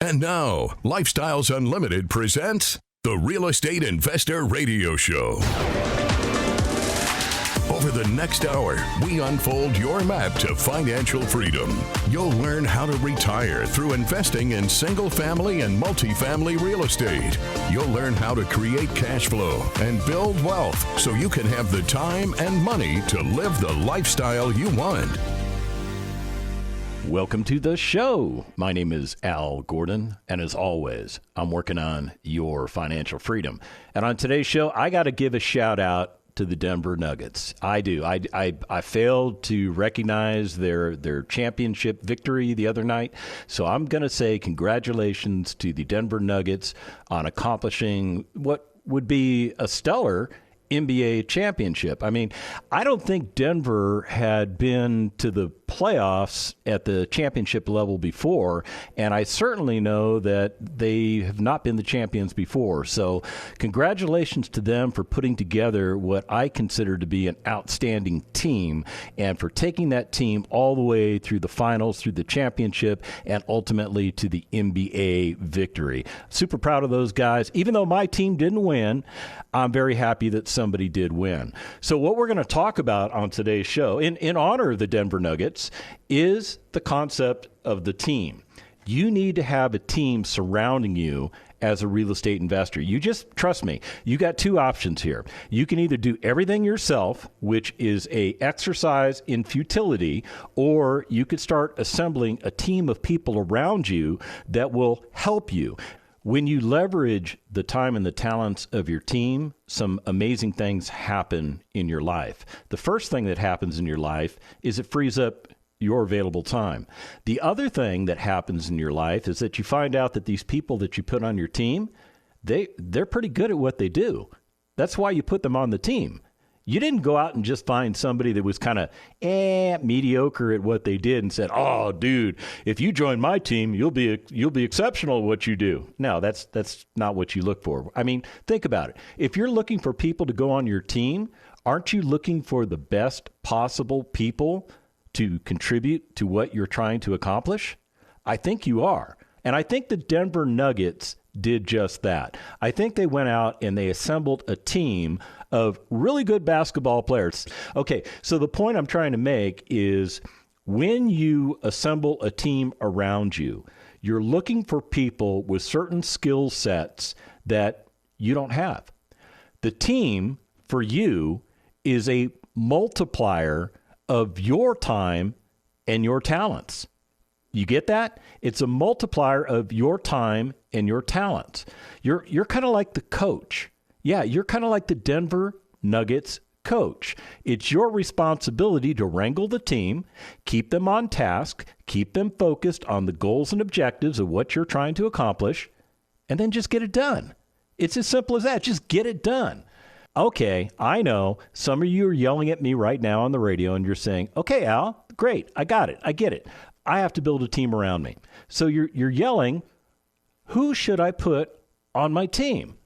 And now, Lifestyles Unlimited presents the Real Estate Investor Radio Show. Over the next hour, we unfold your map to financial freedom. You'll learn how to retire through investing in single family and multifamily real estate. You'll learn how to create cash flow and build wealth so you can have the time and money to live the lifestyle you want. Welcome to the show. My name is Al Gordon, and as always, I'm working on your financial freedom. And on today's show, I got to give a shout out to the Denver Nuggets. I do. I failed to recognize their championship victory the other night, so I'm going to say congratulations to the Denver Nuggets on accomplishing what would be a stellar NBA championship. I mean, I don't think Denver had been to the playoffs at the championship level before, and I certainly know that they have not been the champions before. So congratulations to them for putting together what I consider to be an outstanding team and for taking that team all the way through the finals, through the championship, and ultimately to the NBA victory. Super proud of those guys. Even though my team didn't win, I'm very happy that somebody did win. So what we're going to talk about on today's show, in honor of the Denver Nuggets, is the concept of the team. You need to have a team surrounding you as a real estate investor. You just, trust me, you got two options here. You can either do everything yourself, which is a exercise in futility, or you could start assembling a team of people around you that will help you. When you leverage the time and the talents of your team, some amazing things happen in your life. The first thing that happens in your life is it frees up your available time. The other thing that happens in your life is that you find out that these people that you put on your team, they're pretty good at what they do. That's why you put them on the team. You didn't go out and just find somebody that was kind of mediocre at what they did and said, "Oh, dude, if you join my team, you'll be exceptional at what you do." No, that's not what you look for. I mean, think about it. If you're looking for people to go on your team, aren't you looking for the best possible people to contribute to what you're trying to accomplish? I think you are. And I think the Denver Nuggets did just that. I think they went out and they assembled a team of really good basketball players. Okay, so the point I'm trying to make is when you assemble a team around you, you're looking for people with certain skill sets that you don't have. The team for you is a multiplier of your time and your talents. You get that? It's a multiplier of your time and your talents. You're kind of like the coach. Yeah, you're kind of like the Denver Nuggets coach. It's your responsibility to wrangle the team, keep them on task, keep them focused on the goals and objectives of what you're trying to accomplish, and then just get it done. It's as simple as that. Just get it done. Okay, I know some of you are yelling at me right now on the radio and you're saying, "Okay, Al, great. I got it. I get it. I have to build a team around me." So you're yelling, who should I put on my team?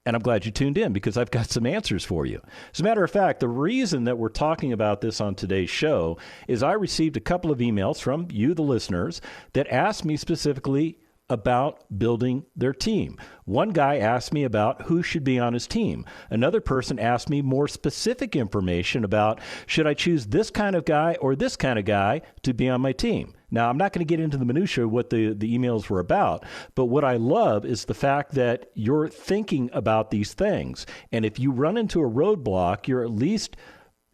And I'm glad you tuned in because I've got some answers for you. As a matter of fact, the reason that we're talking about this on today's show is I received a couple of emails from you, the listeners, that asked me specifically about building their team. One guy asked me about who should be on his team. Another person asked me more specific information about should I choose this kind of guy or this kind of guy to be on my team. Now, I'm not going to get into the minutia of what the emails were about, but what I love is the fact that you're thinking about these things. And if you run into a roadblock, you're at least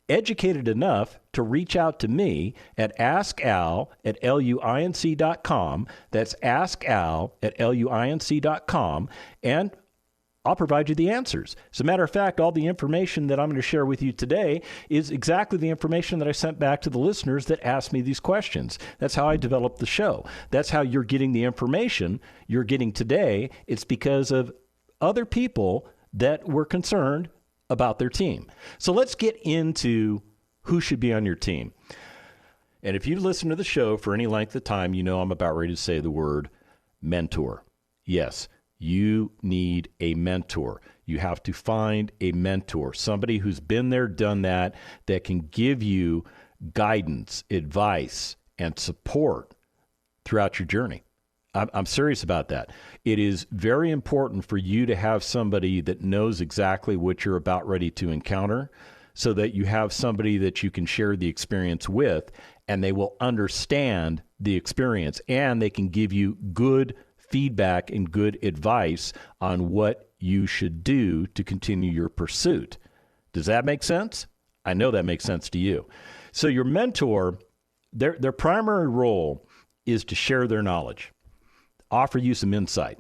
educated enough to reach out to me at askal@luinc.com. That's askal@luinc.com, and I'll provide you the answers. As a matter of fact, all the information that I'm going to share with you today is exactly the information that I sent back to the listeners that asked me these questions. That's how I developed the show. That's how you're getting the information you're getting today. It's because of other people that were concerned about their team. So let's get into who should be on your team. And if you listen to the show for any length of time, you know I'm about ready to say the word mentor. Yes, you need a mentor. You have to find a mentor, somebody who's been there, done that, that can give you guidance, advice, and support throughout your journey. I'm serious about that. It is very important for you to have somebody that knows exactly what you're about ready to encounter so that you have somebody that you can share the experience with and they will understand the experience and they can give you good feedback and good advice on what you should do to continue your pursuit. Does that make sense? I know that makes sense to you. So your mentor, their primary role is to share their knowledge, offer you some insight,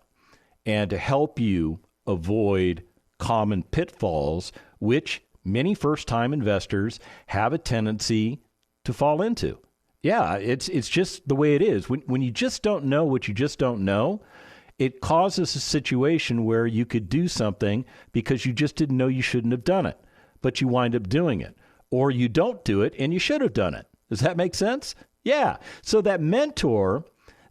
and to help you avoid common pitfalls, which many first-time investors have a tendency to fall into. Yeah, it's just the way it is. When you just don't know what you just don't know, it causes a situation where you could do something because you just didn't know you shouldn't have done it, but you wind up doing it. Or you don't do it and you should have done it. Does that make sense? Yeah. So that mentor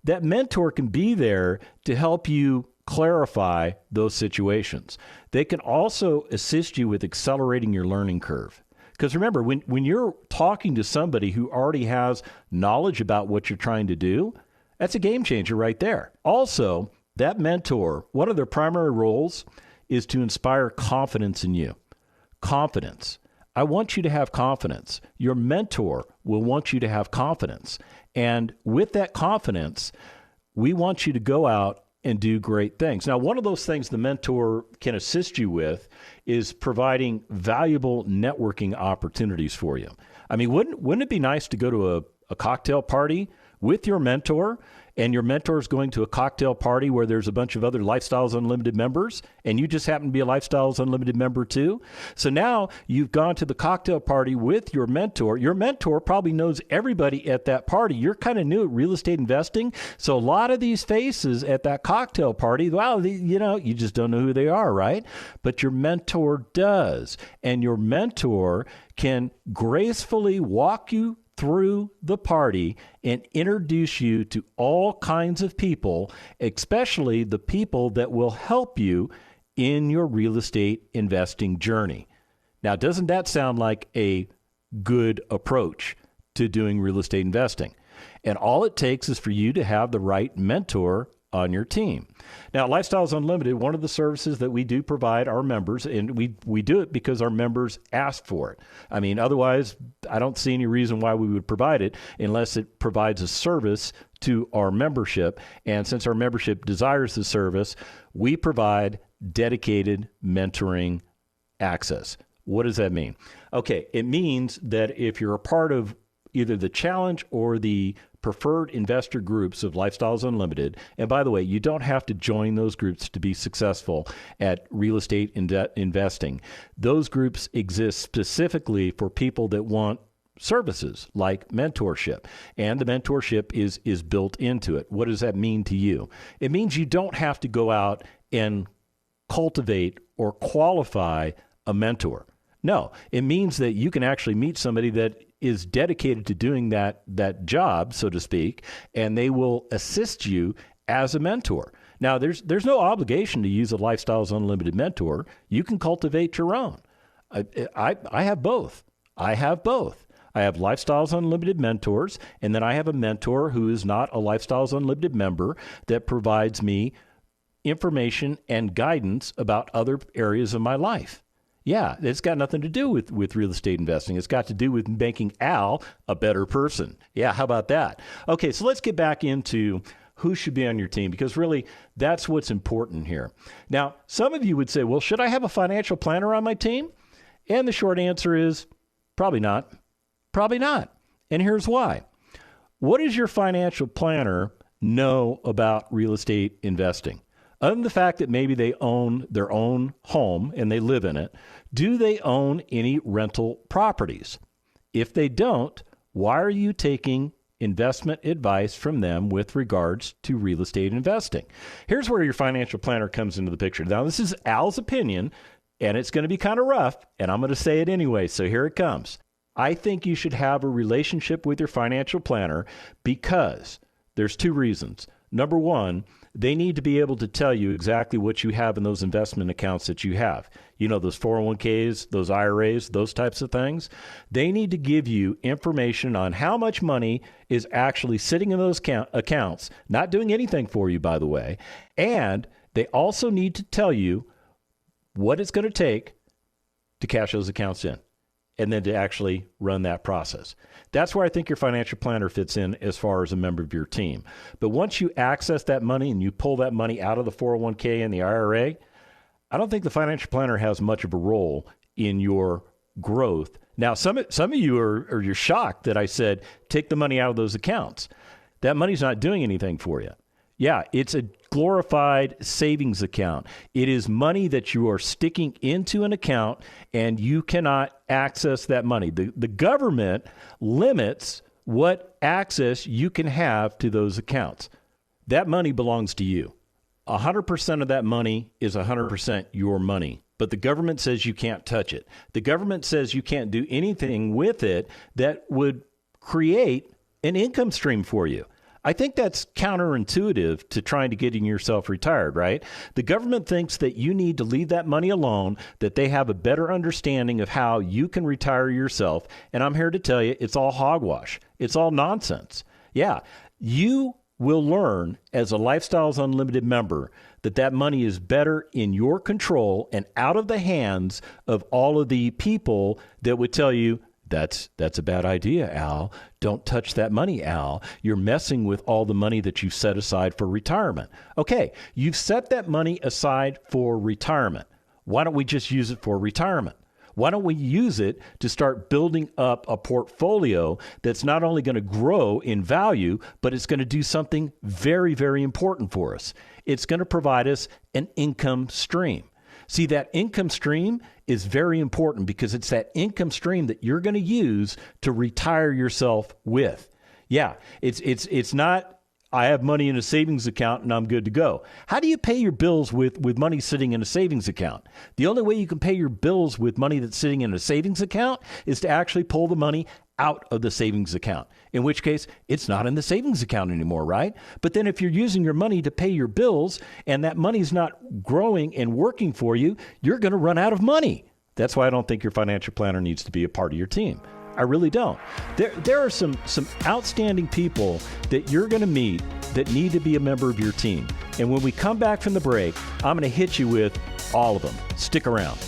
can be there to help you clarify those situations. They can also assist you with accelerating your learning curve. Because remember, when you're talking to somebody who already has knowledge about what you're trying to do, that's a game changer right there. Also, that mentor, one of their primary roles is to inspire confidence in you. Confidence. I want you to have confidence. Your mentor will want you to have confidence. And with that confidence, we want you to go out and do great things. Now, one of those things the mentor can assist you with is providing valuable networking opportunities for you. I mean, wouldn't it be nice to go to a cocktail party with your mentor, and your mentor is going to a cocktail party where there's a bunch of other Lifestyles Unlimited members, and you just happen to be a Lifestyles Unlimited member too? So now you've gone to the cocktail party with your mentor. Your mentor probably knows everybody at that party. You're kind of new at real estate investing, so a lot of these faces at that cocktail party, well, you just don't know who they are, right? But your mentor does, and your mentor can gracefully walk you through the party and introduce you to all kinds of people, especially the people that will help you in your real estate investing journey. Now, doesn't that sound like a good approach to doing real estate investing? And all it takes is for you to have the right mentor on your team. Now, Lifestyles Unlimited, one of the services that we do provide our members, and we do it because our members ask for it. I mean, otherwise, I don't see any reason why we would provide it unless it provides a service to our membership. And since our membership desires the service, we provide dedicated mentoring access. What does that mean? Okay, it means that if you're a part of either the challenge or the preferred investor groups of Lifestyles Unlimited. And by the way, you don't have to join those groups to be successful at real estate investing. Those groups exist specifically for people that want services like mentorship. And the mentorship is built into it. What does that mean to you? It means you don't have to go out and cultivate or qualify a mentor. No, it means that you can actually meet somebody that is dedicated to doing that job, so to speak, and they will assist you as a mentor. Now, there's no obligation to use a Lifestyles Unlimited mentor. You can cultivate your own. I have both. I have Lifestyles Unlimited mentors, and then I have a mentor who is not a Lifestyles Unlimited member that provides me information and guidance about other areas of my life. Yeah, it's got nothing to do with real estate investing. It's got to do with making Al a better person. Yeah, how about that? Okay, so let's get back into who should be on your team, because really that's what's important here. Now, some of you would say, well, should I have a financial planner on my team? And the short answer is probably not. Probably not. And here's why. What does your financial planner know about real estate investing? Other than the fact that maybe they own their own home and they live in it, do they own any rental properties? If they don't, why are you taking investment advice from them with regards to real estate investing? Here's where your financial planner comes into the picture. Now, this is Al's opinion, and it's going to be kind of rough, and I'm going to say it anyway, so here it comes. I think you should have a relationship with your financial planner because there's two reasons. Number one, they need to be able to tell you exactly what you have in those investment accounts that you have. You know, those 401ks, those IRAs, those types of things. They need to give you information on how much money is actually sitting in those accounts, not doing anything for you, by the way. And they also need to tell you what it's going to take to cash those accounts in and then to actually run that process. That's where I think your financial planner fits in as far as a member of your team. But once you access that money and you pull that money out of the 401k and the IRA, I don't think the financial planner has much of a role in your growth. Now, some of you you're shocked that I said, take the money out of those accounts. That money's not doing anything for you. Yeah, it's a glorified savings account. It is money that you are sticking into an account and you cannot access that money. The government limits what access you can have to those accounts. That money belongs to you. 100% of that money is 100% your money. But the government says you can't touch it. The government says you can't do anything with it that would create an income stream for you. I think that's counterintuitive to trying to getting yourself retired, right? The government thinks that you need to leave that money alone, that they have a better understanding of how you can retire yourself. And I'm here to tell you, it's all hogwash. It's all nonsense. Yeah, you will learn as a Lifestyles Unlimited member that that money is better in your control and out of the hands of all of the people that would tell you, that's a bad idea, Al. Don't touch that money, Al. You're messing with all the money that you've set aside for retirement. Okay, you've set that money aside for retirement. Why don't we just use it for retirement? Why don't we use it to start building up a portfolio that's not only going to grow in value, but it's going to do something very, very important for us. It's going to provide us an income stream. See, that income stream is very important because it's that income stream that you're going to use to retire yourself with. Yeah, it's not, I have money in a savings account and I'm good to go. How do you pay your bills with money sitting in a savings account? The only way you can pay your bills with money that's sitting in a savings account is to actually pull the money out of the savings account, in which case it's not in the savings account anymore, right? But then if you're using your money to pay your bills and that money's not growing and working for you, you're going to run out of money. That's why I don't think your financial planner needs to be a part of your team. I really don't. There are some outstanding people that you're going to meet that need to be a member of your team. And when we come back from the break, I'm going to hit you with all of them. Stick around.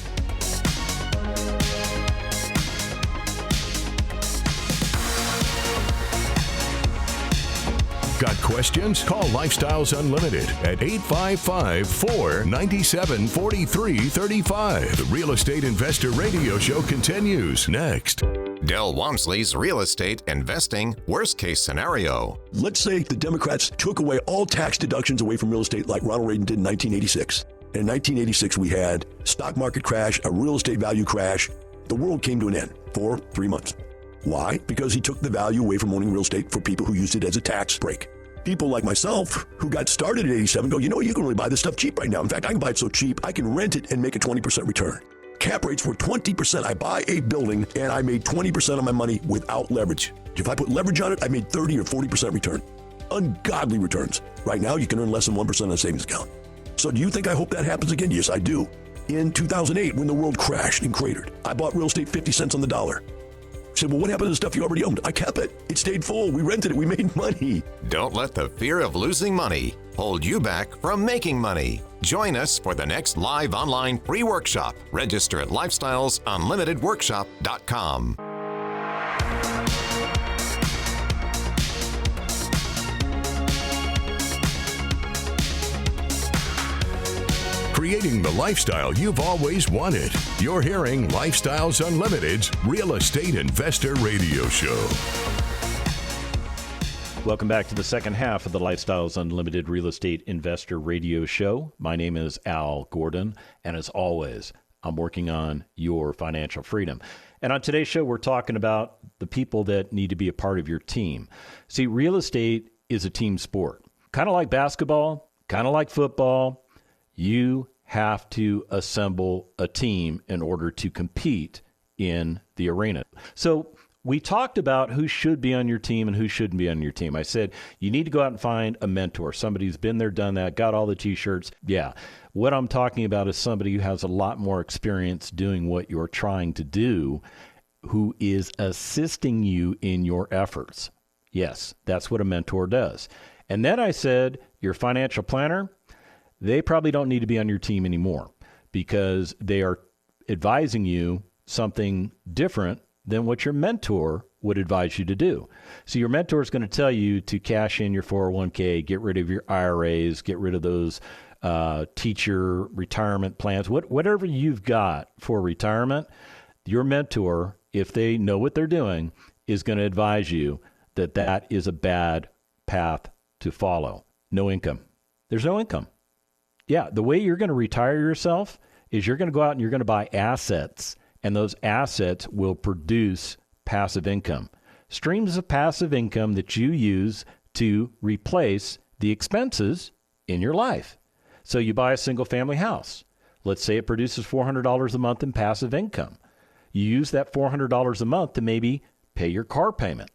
Got questions? Call Lifestyles Unlimited at 855-497-4335. The Real Estate Investor Radio Show continues next. Del Walmsley's Real Estate Investing Worst Case Scenario. Let's say the Democrats took away all tax deductions away from real estate like Ronald Reagan did in 1986. And in 1986, we had stock market crash, a real estate value crash. The world came to an end for 3 months. Why? Because he took the value away from owning real estate for people who used it as a tax break. People like myself who got started at 87 go, you know what, you can really buy this stuff cheap right now. In fact, I can buy it so cheap, I can rent it and make a 20% return. Cap rates were 20%. I buy a building and I made 20% of my money without leverage. If I put leverage on it, I made 30 or 40% return. Ungodly returns. Right now, you can earn less than 1% on a savings account. So do you think I hope that happens again? Yes, I do. In 2008, when the world crashed and cratered, I bought real estate 50 cents on the dollar. I said, well, what happened to the stuff you already owned? I kept it. It stayed full. We rented it. We made money. Don't let the fear of losing money hold you back from making money. Join us for the next live online free workshop. Register at lifestylesunlimitedworkshop.com. Creating the lifestyle you've always wanted. You're hearing Lifestyles Unlimited's Real Estate Investor Radio Show. Welcome back to the second half of the Lifestyles Unlimited Real Estate Investor Radio Show. My name is Al Gordon, and as always, I'm working on your financial freedom. And on today's show, we're talking about the people that need to be a part of your team. See, real estate is a team sport. Kind of like basketball, kind of like football. You have to assemble a team in order to compete in the arena. So we talked about who should be on your team and who shouldn't be on your team. I said, you need to go out and find a mentor, somebody who's been there, done that, got all the T-shirts. Yeah. What I'm talking about is somebody who has a lot more experience doing what you're trying to do, who is assisting you in your efforts. Yes, that's what a mentor does. And then I said, your financial planner, they probably don't need to be on your team anymore because they are advising you something different than what your mentor would advise you to do. So your mentor is going to tell you to cash in your 401k, get rid of your IRAs, get rid of those teacher retirement plans, whatever you've got for retirement. Your mentor, if they know what they're doing, is going to advise you that that is a bad path to follow. No income. There's no income. Yeah, the way you're going to retire yourself is you're going to go out and you're going to buy assets, and those assets will produce passive income. Streams of passive income that you use to replace the expenses in your life. So you buy a single family house. Let's say it produces $400 a month in passive income. You use that $400 a month to maybe pay your car payment.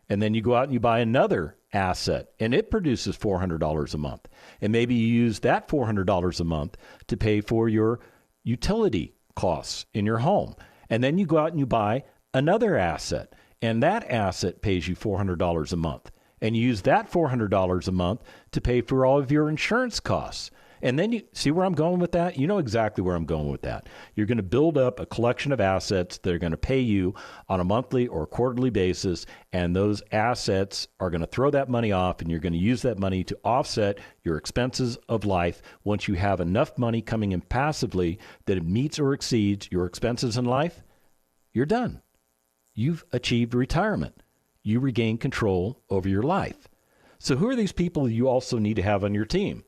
And then you go out and you buy another asset, and it produces $400 a month. And maybe you use that $400 a month to pay for your utility costs in your home. And then you go out and you buy another asset, and that asset pays you $400 a month. And you use that $400 a month to pay for all of your insurance costs. And then you see where I'm going with that? You know exactly where I'm going with that. You're going to build up a collection of assets that are going to pay you on a monthly or quarterly basis, and those assets are going to throw that money off, and you're going to use that money to offset your expenses of life. Once you have enough money coming in passively that it meets or exceeds your expenses in life, you're done. You've achieved retirement. You regain control over your life. So who are these people you also need to have on your team?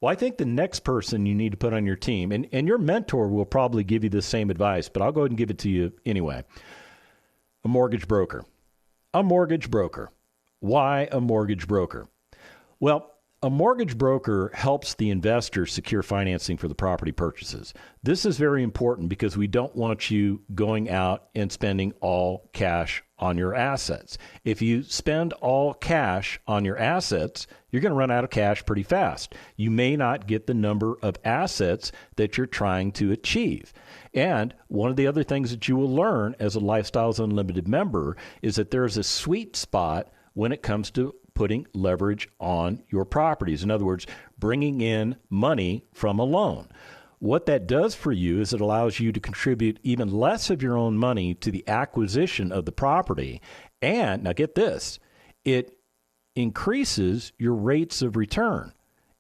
Well, I think the next person you need to put on your team, and your mentor will probably give you the same advice, but I'll go ahead and give it to you anyway. A mortgage broker. A mortgage broker. Why a mortgage broker? Well, a mortgage broker helps the investor secure financing for the property purchases. This is very important because we don't want you going out and spending all cash on your assets. If you spend all cash on your assets, you're going to run out of cash pretty fast. You may not get the number of assets that you're trying to achieve. And one of the other things that you will learn as a Lifestyles Unlimited member is that there's a sweet spot when it comes to putting leverage on your properties. In other words, bringing in money from a loan. What that does for you is it allows you to contribute even less of your own money to the acquisition of the property. And now get this, it increases your rates of return.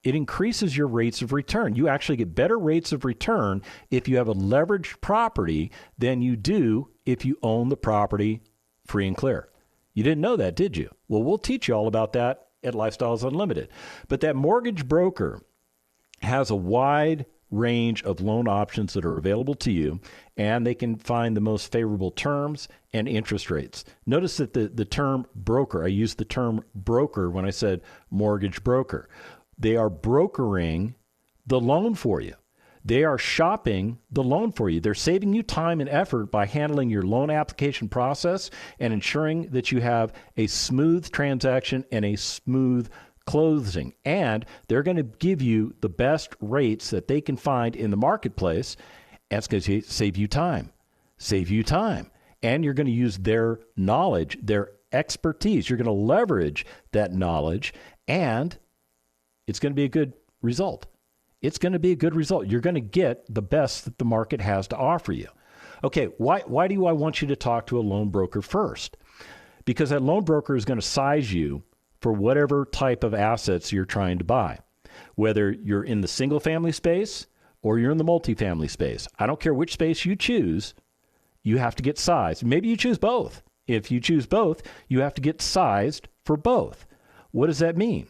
It increases your rates of return. You actually get better rates of return if you have a leveraged property than you do if you own the property free and clear. You didn't know that, did you? Well, we'll teach you all about that at Lifestyles Unlimited. But that mortgage broker has a wide range of loan options that are available to you, and they can find the most favorable terms and interest rates. Notice that the term broker, I used the term broker when I said mortgage broker. They are brokering the loan for you. They are shopping the loan for you. They're saving you time and effort by handling your loan application process and ensuring that you have a smooth transaction and a smooth closing. And they're going to give you the best rates that they can find in the marketplace. And it's going to save you time. Save you time. And you're going to use their knowledge, their expertise. You're going to leverage that knowledge, and it's going to be a good result. It's going to be a good result. You're going to get the best that the market has to offer you. Okay, why do I want you to talk to a loan broker first? Because that loan broker is going to size you for whatever type of assets you're trying to buy. Whether you're in the single family space or you're in the multifamily space. I don't care which space you choose, you have to get sized. Maybe you choose both. If you choose both, you have to get sized for both. What does that mean?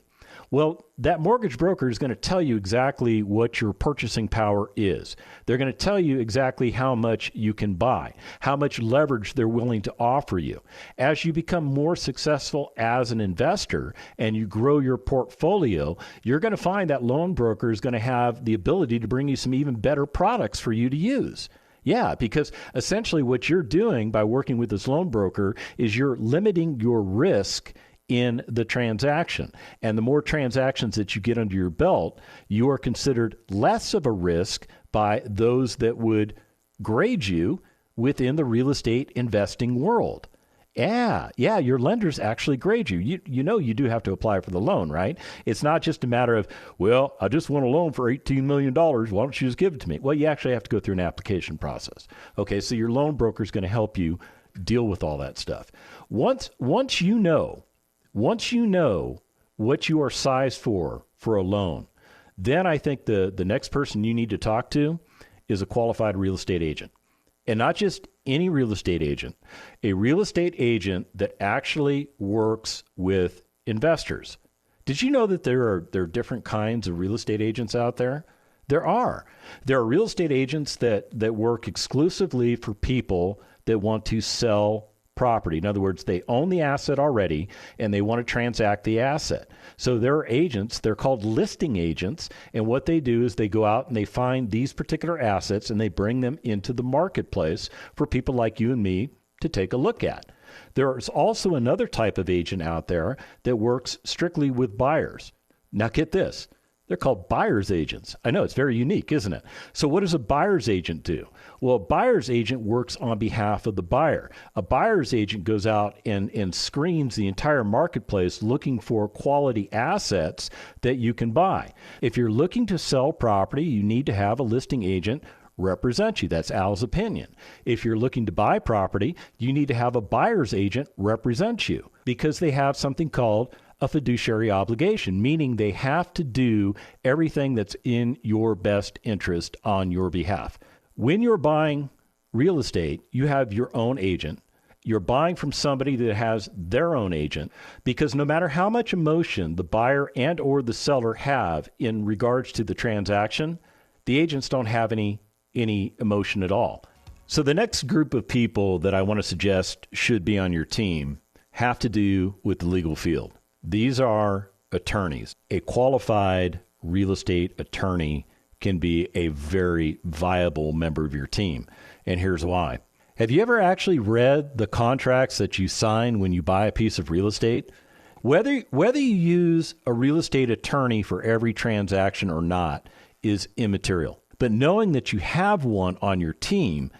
Well, that mortgage broker is going to tell you exactly what your purchasing power is. They're going to tell you exactly how much you can buy, how much leverage they're willing to offer you. As you become more successful as an investor and you grow your portfolio, you're going to find that loan broker is going to have the ability to bring you some even better products for you to use. Yeah, because essentially what you're doing by working with this loan broker is you're limiting your risk in the transaction. And the more transactions that you get under your belt, you are considered less of a risk by those that would grade you within the real estate investing world. Yeah, your lenders actually grade you. You do have to apply for the loan, right? It's not just a matter of, well, I just want a loan for $18 million. Why don't you just give it to me? Well, you actually have to go through an application process. Okay, so your loan broker is going to help you deal with all that stuff. Once you know what you are sized for a loan, then I think the next person you need to talk to is a qualified real estate agent. And not just any real estate agent, a real estate agent that actually works with investors. Did you know that there are different kinds of real estate agents out there? There are. There are real estate agents that work exclusively for people that want to sell property. In other words, they own the asset already and they want to transact the asset. So there are agents, they're called listing agents, and what they do is they go out and they find these particular assets and they bring them into the marketplace for people like you and me to take a look at. There's also another type of agent out there that works strictly with buyers. Now get this. They're called buyer's agents. I know, it's very unique, isn't it? So what does a buyer's agent do? Well, a buyer's agent works on behalf of the buyer. A buyer's agent goes out and screens the entire marketplace looking for quality assets that you can buy. If you're looking to sell property, you need to have a listing agent represent you. That's Al's opinion. If you're looking to buy property, you need to have a buyer's agent represent you because they have something called a fiduciary obligation, meaning they have to do everything that's in your best interest on your behalf. When you're buying real estate, you have your own agent. You're buying from somebody that has their own agent because no matter how much emotion the buyer and or the seller have in regards to the transaction, the agents don't have any emotion at all. So the next group of people that I want to suggest should be on your team have to do with the legal field. These are attorneys. A qualified real estate attorney can be a very viable member of your team. And here's why. Have you ever actually read the contracts that you sign when you buy a piece of real estate? Whether you use a real estate attorney for every transaction or not is immaterial. But knowing that you have one on your team,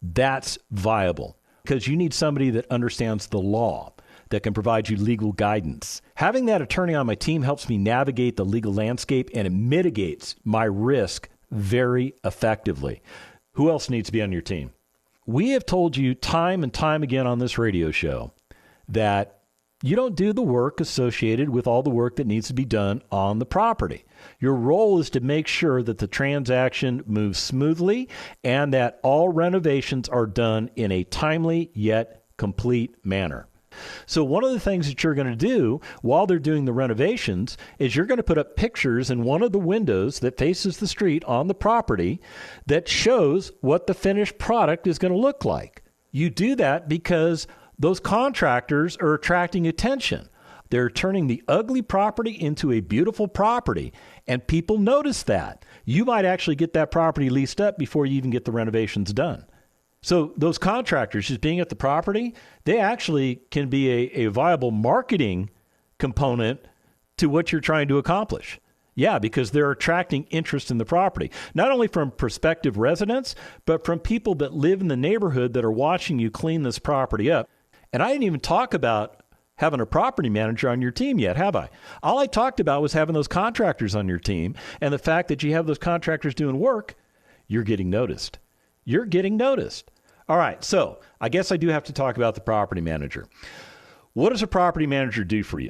that's viable because you need somebody that understands the law, that can provide you legal guidance. Having that attorney on my team helps me navigate the legal landscape and it mitigates my risk very effectively. Who else needs to be on your team? We have told you time and time again on this radio show that you don't do the work associated with all the work that needs to be done on the property. Your role is to make sure that the transaction moves smoothly and that all renovations are done in a timely yet complete manner. So one of the things that you're going to do while they're doing the renovations is you're going to put up pictures in one of the windows that faces the street on the property that shows what the finished product is going to look like. You do that because those contractors are attracting attention. They're turning the ugly property into a beautiful property, and people notice that. You might actually get that property leased up before you even get the renovations done. So those contractors just being at the property, they actually can be a viable marketing component to what you're trying to accomplish. Yeah, because they're attracting interest in the property, not only from prospective residents, but from people that live in the neighborhood that are watching you clean this property up. And I didn't even talk about having a property manager on your team yet, have I? All I talked about was having those contractors on your team and the fact that you have those contractors doing work, you're getting noticed. You're getting noticed. All right, so I guess I do have to talk about the property manager. What does a property manager do for you?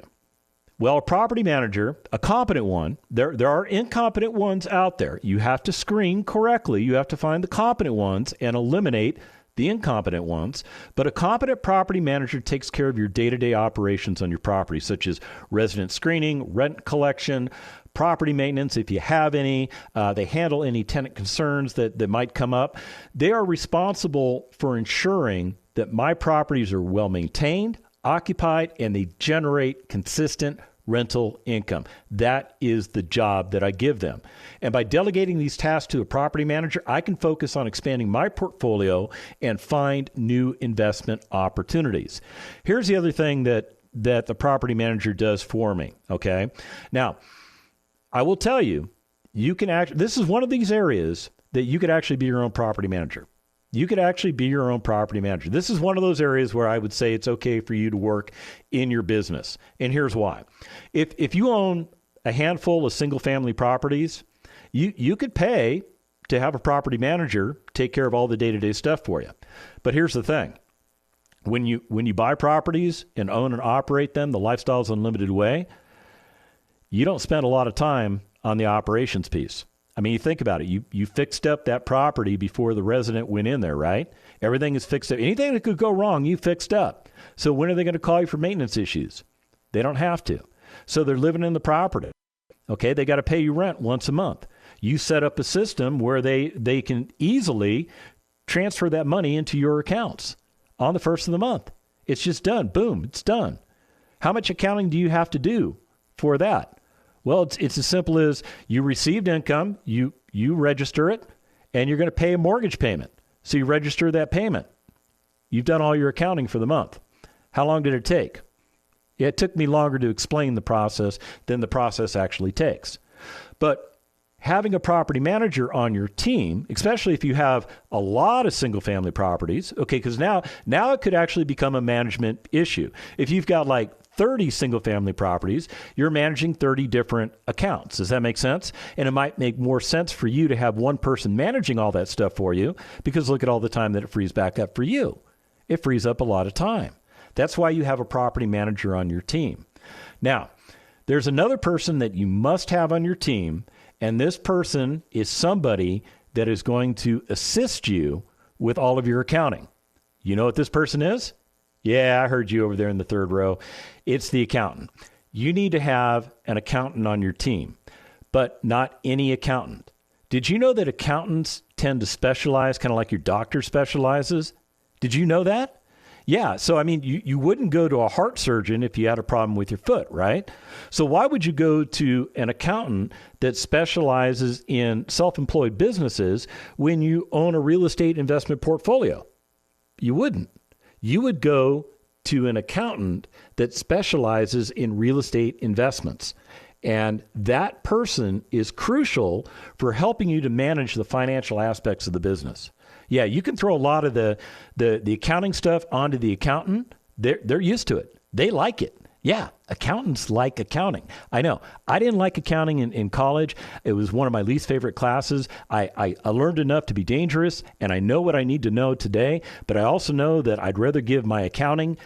Well, a property manager, a competent one, there are incompetent ones out there. You have to screen correctly. You have to find the competent ones and eliminate the incompetent ones. But a competent property manager takes care of your day-to-day operations on your property, such as resident screening, rent collection, property maintenance, if you have any. They handle any tenant concerns that might come up. They are responsible for ensuring that my properties are well maintained, occupied, and they generate consistent rental income. That is the job that I give them. And by delegating these tasks to a property manager, I can focus on expanding my portfolio and find new investment opportunities. Here's the other thing that the property manager does for me, okay? Now, I will tell you, this is one of these areas that you could actually be your own property manager. You could actually be your own property manager. This is one of those areas where I would say it's okay for you to work in your business. And here's why. If you own a handful of single family properties, you could pay to have a property manager take care of all the day-to-day stuff for you. But here's the thing. When you buy properties and own and operate them the Lifestyles Unlimited way, you don't spend a lot of time on the operations piece. I mean, you think about it. You fixed up that property before the resident went in there, right? Everything is fixed up. Anything that could go wrong, you fixed up. So when are they going to call you for maintenance issues? They don't have to. So they're living in the property. Okay, they got to pay you rent once a month. You set up a system where they can easily transfer that money into your accounts on the first of the month. It's just done. Boom, it's done. How much accounting do you have to do for that? Well, it's as simple as you received income, you register it, and you're going to pay a mortgage payment. So you register that payment. You've done all your accounting for the month. How long did it take? Yeah, it took me longer to explain the process than the process actually takes. But having a property manager on your team, especially if you have a lot of single-family properties, okay, because now it could actually become a management issue. If you've got like 30 single-family properties, you're managing 30 different accounts. Does that make sense? And it might make more sense for you to have one person managing all that stuff for you, because look at all the time that it frees back up for you. It frees up a lot of time. That's why you have a property manager on your team. Now, there's another person that you must have on your team, and this person is somebody that is going to assist you with all of your accounting. You know what this person is? Yeah, I heard you over there in the third row. It's the accountant. You need to have an accountant on your team, but not any accountant. Did you know that accountants tend to specialize, kind of like your doctor specializes? Did you know that? Yeah, so I mean, you wouldn't go to a heart surgeon if you had a problem with your foot, right? So why would you go to an accountant that specializes in self-employed businesses when you own a real estate investment portfolio? You wouldn't. You would go to an accountant that specializes in real estate investments. And that person is crucial for helping you to manage the financial aspects of the business. Yeah, you can throw a lot of the accounting stuff onto the accountant. They're used to it. They like it. Yeah, accountants like accounting. I know. I didn't like accounting in college. It was one of my least favorite classes. I learned enough to be dangerous, and I know what I need to know today, but I also know that I'd rather give my accounting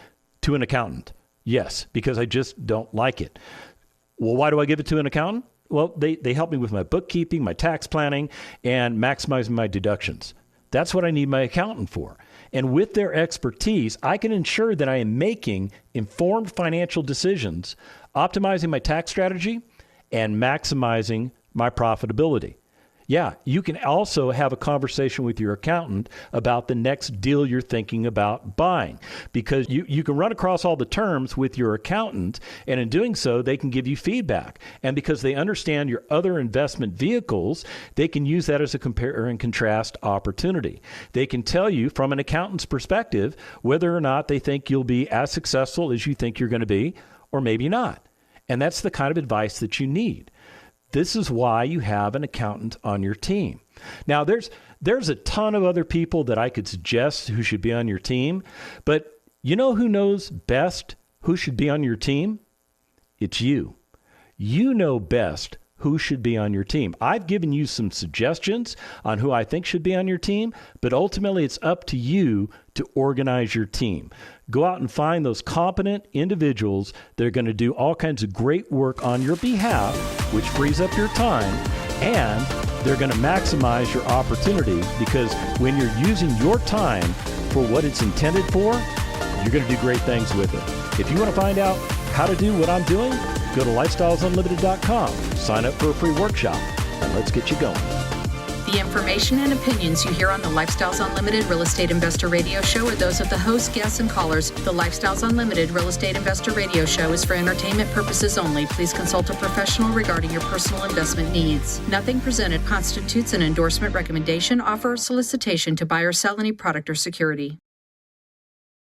to an accountant. Yes, because I just don't like it. Well, why do I give it to an accountant? Well, they help me with my bookkeeping, my tax planning, and maximizing my deductions. That's what I need my accountant for. And with their expertise, I can ensure that I am making informed financial decisions, optimizing my tax strategy, and maximizing my profitability. Yeah, you can also have a conversation with your accountant about the next deal you're thinking about buying, because you can run across all the terms with your accountant, and in doing so, they can give you feedback. And because they understand your other investment vehicles, they can use that as a compare and contrast opportunity. They can tell you from an accountant's perspective whether or not they think you'll be as successful as you think you're going to be, or maybe not. And that's the kind of advice that you need. This is why you have an accountant on your team. Now, there's a ton of other people that I could suggest who should be on your team, but you know who knows best who should be on your team? It's you. You know best who should be on your team. I've given you some suggestions on who I think should be on your team, but ultimately it's up to you to organize your team. Go out and find those competent individuals that are going to do all kinds of great work on your behalf, which frees up your time, and they're going to maximize your opportunity, because when you're using your time for what it's intended for, you're going to do great things with it. If you want to find out how to do what I'm doing, go to lifestylesunlimited.com, sign up for a free workshop, and let's get you going. The information and opinions you hear on the Lifestyles Unlimited Real Estate Investor Radio Show are those of the hosts, guests, and callers. The Lifestyles Unlimited Real Estate Investor Radio Show is for entertainment purposes only. Please consult a professional regarding your personal investment needs. Nothing presented constitutes an endorsement, recommendation, offer, or solicitation to buy or sell any product or security.